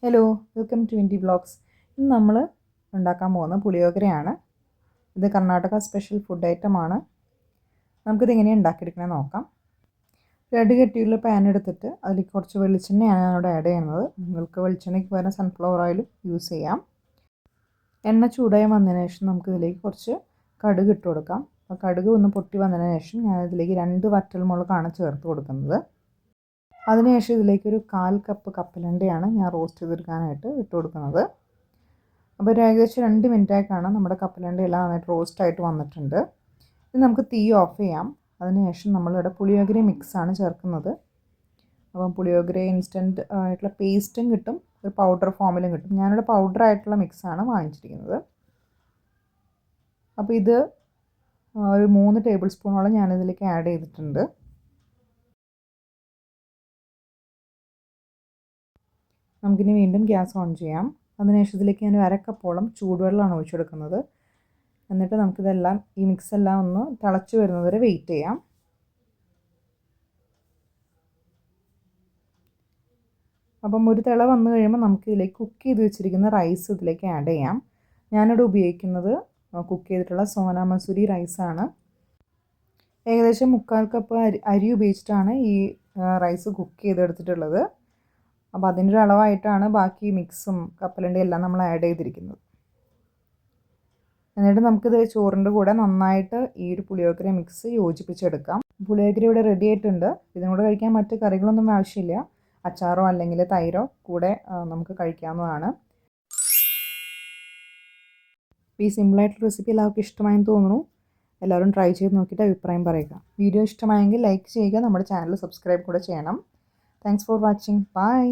Hello, welcome to indie vlogs. ഇന്ന് നമ്മൾ ഉണ്ടാക്കാൻ പോകുന്ന പുളിയോഗരയാണ്. ഇത് കർണാടക സ്പെഷ്യൽ ഫുഡ് ഐറ്റമാണ്. നമുക്കിത് എങ്ങനെയാണ് ഉണ്ടാക്കിയെടുക്കണമെന്ന് നോക്കാം. രണ്ട് കട്ടിയുള്ള പാൻ എടുത്തിട്ട് അതിലേക്ക് കുറച്ച് വെളിച്ചെണ്ണയാണ് ഞാനിവിടെ ആഡ് ചെയ്യുന്നത്. നിങ്ങൾക്ക് വെളിച്ചെണ്ണയ്ക്ക് പകരം സൺഫ്ലവർ ഓയിലും യൂസ് ചെയ്യാം. എണ്ണ ചൂടായി വന്നതിന് ശേഷം നമുക്കിതിലേക്ക് കുറച്ച് കടുക് ഇട്ട് കൊടുക്കാം. അപ്പോൾ കടുക് ഒന്ന് പൊട്ടി വന്നതിന് ശേഷം ഞാനിതിലേക്ക് 2 വറ്റൽമുളകാണ് ചേർത്ത് കൊടുക്കുന്നത്. അതിനുശേഷം ഇതിലേക്ക് ഒരു 1/4 കപ്പ് കപ്പലണ്ടിയാണ് ഞാൻ റോസ്റ്റ് ചെയ്തെടുക്കാനായിട്ട് ഇട്ട് കൊടുക്കുന്നത്. അപ്പോൾ ഒരു ഏകദേശം 2 മിനിറ്റായി കാണാം നമ്മുടെ കപ്പലണ്ടി എല്ലാം നന്നായിട്ട് റോസ്റ്റായിട്ട് വന്നിട്ടുണ്ട്. ഇനി നമുക്ക് തീ ഓഫ് ചെയ്യാം. അതിനുശേഷം നമ്മളിവിടെ പുളിയോഗര മിക്സാണ് ചേർക്കുന്നത്. അപ്പം പുളിയോഗര ഇൻസ്റ്റൻറ്റ് ആയിട്ടുള്ള പേസ്റ്റും കിട്ടും, ഒരു പൗഡർ ഫോമിലും കിട്ടും. ഞാനിവിടെ പൗഡർ ആയിട്ടുള്ള മിക്സാണ് വാങ്ങിച്ചിരിക്കുന്നത്. അപ്പോൾ ഇത് ഒരു 3 ടേബിൾ സ്പൂണോളം ഞാനിതിലേക്ക് ആഡ് ചെയ്തിട്ടുണ്ട്. നമുക്കിനി വീണ്ടും ഗ്യാസ് ഓൺ ചെയ്യാം. അതിനുശേഷം ഇതിലേക്ക് ഞാൻ 1/2 കപ്പോളം ചൂടുവെള്ളമാണ് ഒഴിച്ചെടുക്കുന്നത്. എന്നിട്ട് നമുക്കിതെല്ലാം ഈ മിക്സെല്ലാം ഒന്ന് തിളച്ച് വരുന്നത് വരെ വെയിറ്റ് ചെയ്യാം. അപ്പം ഒരു തിള വന്നു കഴിയുമ്പോൾ നമുക്കിതിലേക്ക് കുക്ക് ചെയ്ത് വെച്ചിരിക്കുന്ന റൈസ് ഇതിലേക്ക് ആഡ് ചെയ്യാം. ഞാനിവിടെ ഉപയോഗിക്കുന്നത് കുക്ക് ചെയ്തിട്ടുള്ള സോന മസൂരി റൈസാണ്. ഏകദേശം 1/4 കപ്പ് അരി ഉപയോഗിച്ചിട്ടാണ് ഈ റൈസ് കുക്ക് ചെയ്തെടുത്തിട്ടുള്ളത്. അപ്പോൾ അതിൻ്റെ ഒരു അളവായിട്ടാണ് ബാക്കി മിക്സും കപ്പലണ്ടി എല്ലാം നമ്മൾ ആഡ് ചെയ്തിരിക്കുന്നത്. എന്നിട്ട് നമുക്കിത് ചോറിൻ്റെ കൂടെ നന്നായിട്ട് ഈ ഒരു പുളിയോഗര മിക്സ് യോജിപ്പിച്ചെടുക്കാം. പുളിയോഗര ഇവിടെ റെഡി ആയിട്ടുണ്ട്. ഇതിനും കൂടെ കഴിക്കാൻ മറ്റ് കറികളൊന്നും ആവശ്യമില്ല. അച്ചാറോ അല്ലെങ്കിൽ തൈരോ കൂടെ നമുക്ക് കഴിക്കാവുന്നതാണ്. ഈ സിമ്പിളായിട്ടുള്ള റെസിപ്പി എല്ലാവർക്കും ഇഷ്ടമായെന്ന് തോന്നുന്നു. എല്ലാവരും ട്രൈ ചെയ്ത് നോക്കിയിട്ട് അഭിപ്രായം പറയുക. വീഡിയോ ഇഷ്ടമായെങ്കിൽ ലൈക്ക് ചെയ്യുക, നമ്മുടെ ചാനൽ സബ്സ്ക്രൈബ് കൂടെ ചെയ്യണം. Thanks for watching. ബൈ.